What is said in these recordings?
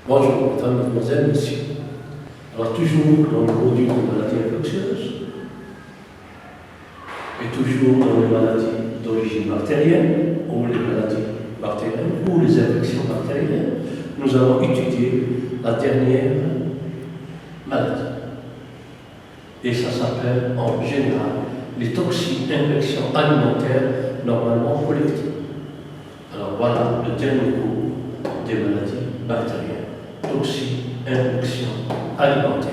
Bonjour, mesdames, mademoiselles, messieurs. Alors, toujours dans le produit des maladies infectieuses, et toujours dans les maladies d'origine bactérienne, ou les maladies bactériennes, ou les infections bactériennes, nous allons étudier la dernière maladie. Et ça s'appelle en général les toxines-infections alimentaires normalement collectives. Alors voilà le dernier cours des maladies bactériennes. Toxines-infections alimentaires.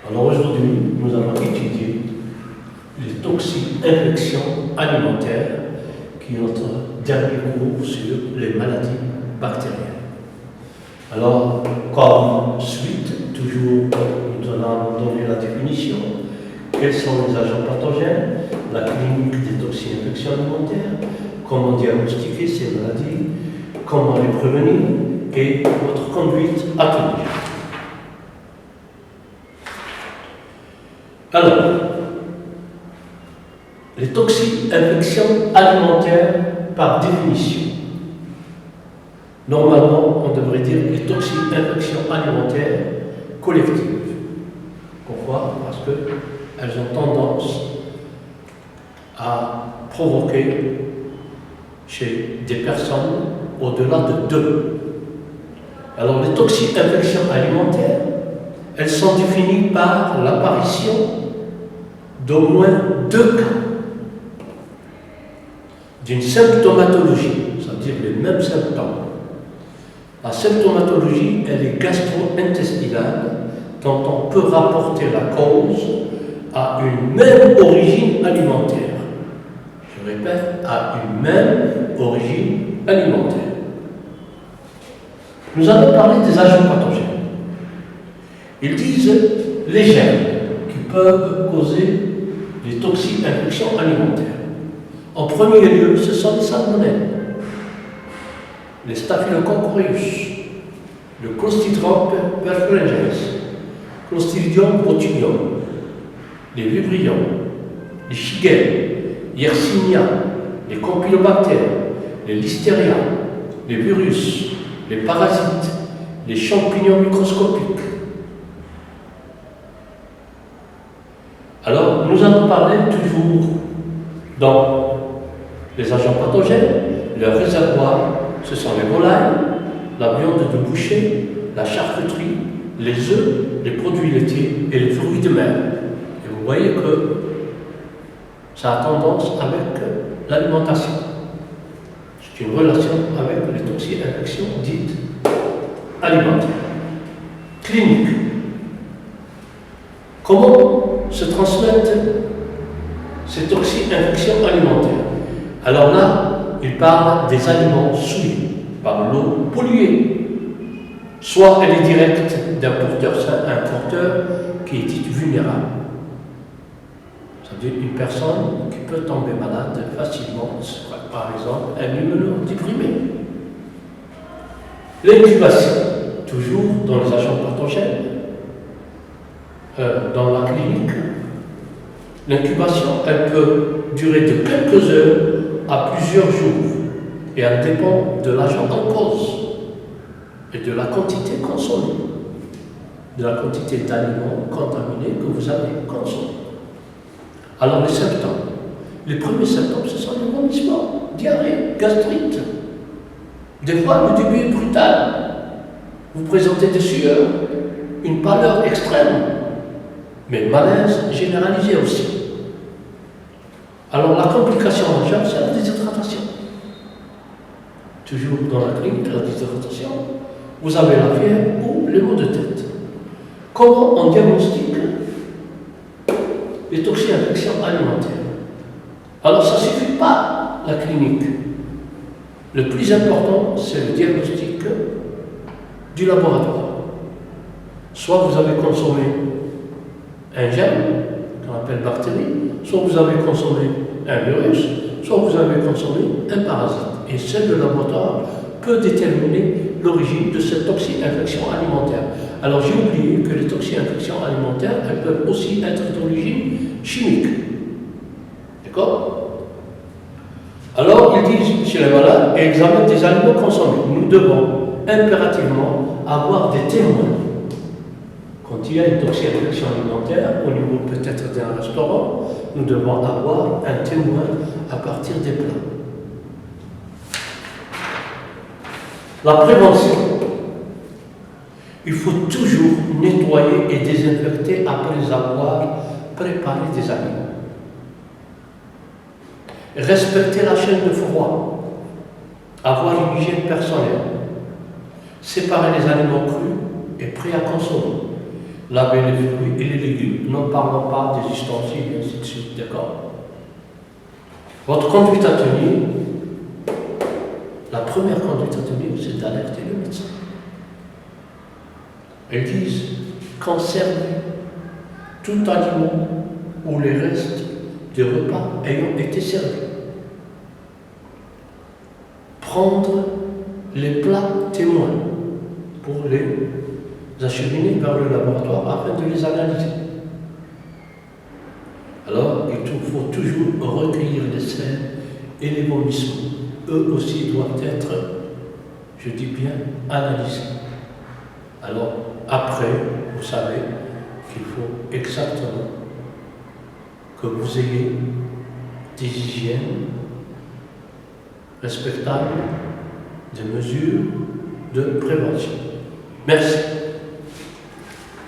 Alors aujourd'hui, nous allons étudier les toxines-infections alimentaires, qui est notre dernier cours sur les maladies bactériennes. Alors, comme suite, toujours, nous allons donner la définition. Quels sont les agents pathogènes, la clinique des toxines-infections alimentaires, comment diagnostiquer ces maladies, comment les prévenir et votre conduite à tenir. Alors, les toxines-infections alimentaires par définition. Normalement, on devrait dire les toxines-infections alimentaires collectives. Pourquoi? Parce qu'elles ont tendance à provoquer chez des personnes au-delà de 2. Alors, les toxines-infections alimentaires, elles sont définies par l'apparition d'au moins 2 cas d'une symptomatologie, c'est-à-dire les mêmes symptômes. La symptomatologie, elle est gastro-intestinale, dont on peut rapporter la cause à une même origine alimentaire. Je répète, à une même origine alimentaire. Nous allons parler des agents pathogènes. Ils disent les germes qui peuvent causer des toxines-infections alimentaires. En premier lieu, ce sont les salmonelles, les staphylococcus aureus, le Clostridium perfringens, Clostridium botulinum, les vibrions, les shigelles, Yersinia, les campylobactères, les listeria, les virus, les parasites, les champignons microscopiques. Alors, nous allons parler toujours dans les agents pathogènes. Leur réservoir, ce sont les volailles, la viande de boucher, la charcuterie, les œufs, les produits laitiers et les fruits de mer. Et vous voyez que ça a tendance avec l'alimentation. C'est une relation avec les toxines-infections dites alimentaires. Clinique. Comment se transmettent ces toxines-infections alimentaires? Alors là, il parle des aliments souillés par l'eau polluée. Soit elle est directe d'un porteur sain à un porteur qui est dit vulnérable. C'est-à-dire une personne qui peut tomber malade facilement, par exemple un immunodéprimé. L'incubation, toujours dans les agents pathogènes, dans la clinique, l'incubation, elle peut durer de quelques heures à plusieurs jours et elle dépend de l'agent en cause et de la quantité consommée, de la quantité d'aliments contaminés que vous avez consommés. Alors les symptômes, les premiers symptômes, ce sont les vomissements, diarrhée, gastrite. Des fois, le début est brutal. Vous présentez des sueurs, une pâleur extrême, mais malaise généralisé aussi. Alors la complication majeure, c'est la déshydratation. Toujours dans la clinique, la déshydratation, vous avez la fièvre ou les maux de tête. Comment on diagnostique les toxines-infections alimentaires? Alors ça ne suffit pas, la clinique. Le plus important, c'est le diagnostic du laboratoire. Soit vous avez consommé un germe, qu'on appelle bactérie, soit vous avez consommé un virus, soit vous avez consommé un parasite. Et seul le laboratoire peut déterminer l'origine de cette toxine-infection alimentaire. Alors j'ai oublié que les toxines-infections alimentaires, elles peuvent aussi être d'origine chimique. D'accord? Alors ils disent chez les malades, examinent des aliments consommés. Nous devons impérativement avoir des témoins. Quand il y a une toxicomanie alimentaire, au niveau peut-être d'un restaurant, nous devons avoir un témoin à partir des plats. La prévention. Il faut toujours nettoyer et désinfecter après avoir préparé des aliments. Respecter la chaîne de froid. Avoir une hygiène personnelle. Séparer les aliments crus et prêts à consommer. Laver les fruits et les légumes. N'en parlons pas des ustensiles et ainsi de suite, d'accord? Votre conduite à tenir, la première conduite à tenir, c'est d'alerter le médecin. Elles disent conserver tout aliment ou les restes des repas ayant été servis. Prendre les plats témoins pour les acheminer vers le laboratoire afin de les analyser. Alors, il faut toujours recueillir les selles et les vomissements. Eux aussi doivent être, je dis bien, analysés. Alors, après, vous savez qu'il faut exactement que vous ayez des hygiènes respectables, des mesures de prévention. Merci.